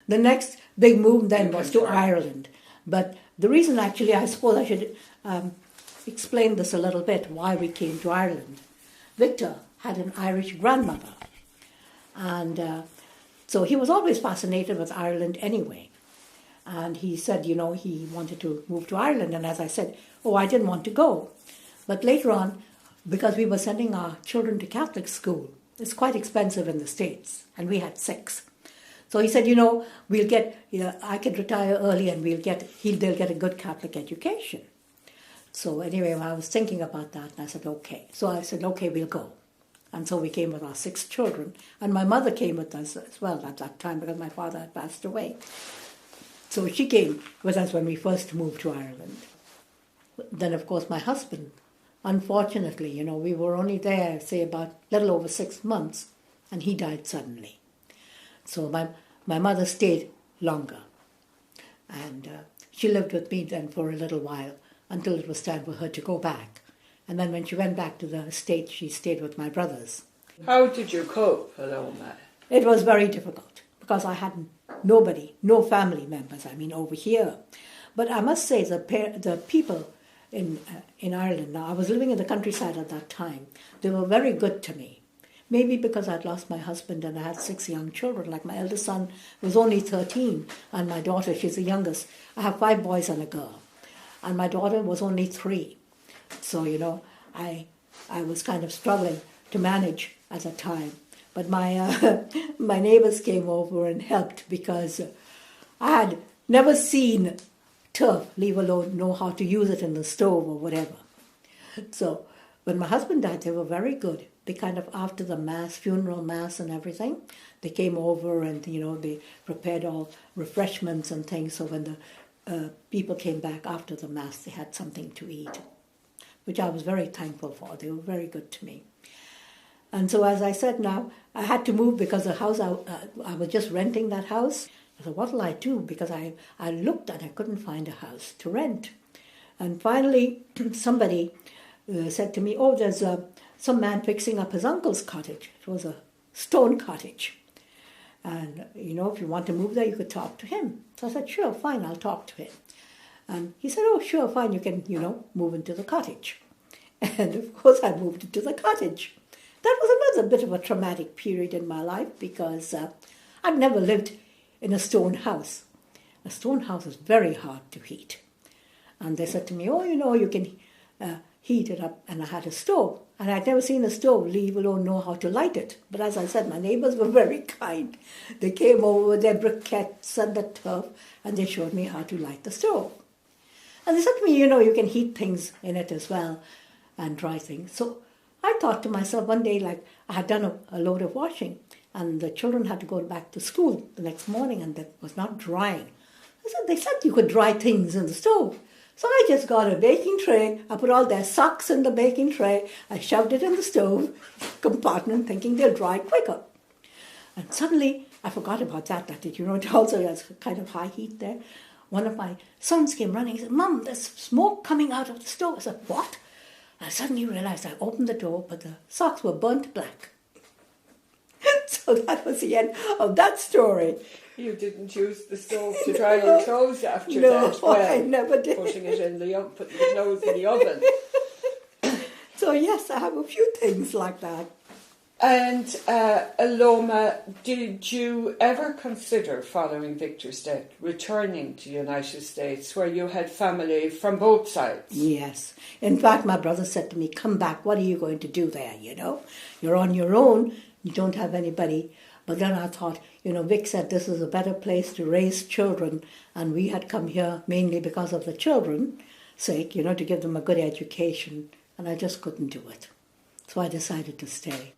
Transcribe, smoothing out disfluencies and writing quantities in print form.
The next big move then was to Ireland. But the reason actually, I suppose I should explain this a little bit, why we came to Ireland. Victor had an Irish grandmother. And so he was always fascinated with Ireland anyway. And he said, you know, he wanted to move to Ireland. And as I said, I didn't want to go. But later on, because we were sending our children to Catholic school, it's quite expensive in the States, and we had 6. So he said, I could retire early and they'll get a good Catholic education. So anyway, I was thinking about that, and I said, okay. So I said, okay, we'll go. And so we came with our 6 children. And my mother came with us as well at that time because my father had passed away. So she came with us when we first moved to Ireland. Then, of course, my husband, unfortunately, we were only there, say, about a little over 6 months, and he died suddenly. So my mother stayed longer. And she lived with me then for a little while until it was time for her to go back. And then when she went back to the States, she stayed with my brothers. How did you cope, Aloma? It was very difficult because I had nobody, no family members, over here. But I must say the people in Ireland, now I was living in the countryside at that time, they were very good to me. Maybe because I'd lost my husband and I had 6 young children. Like my eldest son was only 13 and my daughter, she's the youngest. I have 5 boys and a girl. And my daughter was only 3. So, I was kind of struggling to manage at the time. But my my neighbors came over and helped because I had never seen turf, leave alone know how to use it in the stove or whatever. So when my husband died, they were very good. They kind of, after the mass, funeral mass and everything, they came over and, they prepared all refreshments and things. So when the people came back after the mass, they had something to eat, which I was very thankful for. They were very good to me. And so as I said now, I had to move because the house, I was just renting that house. I thought, what will I do? Because I looked and I couldn't find a house to rent. And finally, somebody said to me, there's some man fixing up his uncle's cottage. It was a stone cottage. And, if you want to move there, you could talk to him. So I said, sure, fine, I'll talk to him. And he said, sure, fine, you can, move into the cottage. And of course I moved into the cottage. That was another bit of a traumatic period in my life because I'd never lived in a stone house. A stone house is very hard to heat. And they said to me, you can heat it up. And I had a stove. And I'd never seen a stove, leave alone know how to light it. But as I said, my neighbors were very kind. They came over with their briquettes and the turf, and they showed me how to light the stove. And they said to me, you can heat things in it as well and dry things. So I thought to myself one day, like I had done a load of washing, and the children had to go back to school the next morning, and that was not drying. They said you could dry things in the stove. So I just got a baking tray. I put all their socks in the baking tray. I shoved it in the stove compartment thinking they'll dry quicker. And suddenly I forgot about that it also has kind of high heat there. One of my sons came running. He said, Mum, there's smoke coming out of the stove. I said, what? I suddenly realized I opened the door, but the socks were burnt black. So that was the end of that story. You didn't use the stove to dry your clothes after that? No, I never did. Putting it in the oven, putting the clothes in the oven. So yes, I have a few things like that. And Aloma, did you ever consider, following Victor's death, returning to the United States where you had family from both sides? Yes. In fact, my brother said to me, come back, what are you going to do there, You're on your own, you don't have anybody. But then I thought, Vic said this is a better place to raise children, and we had come here mainly because of the children's sake, to give them a good education, and I just couldn't do it. So I decided to stay.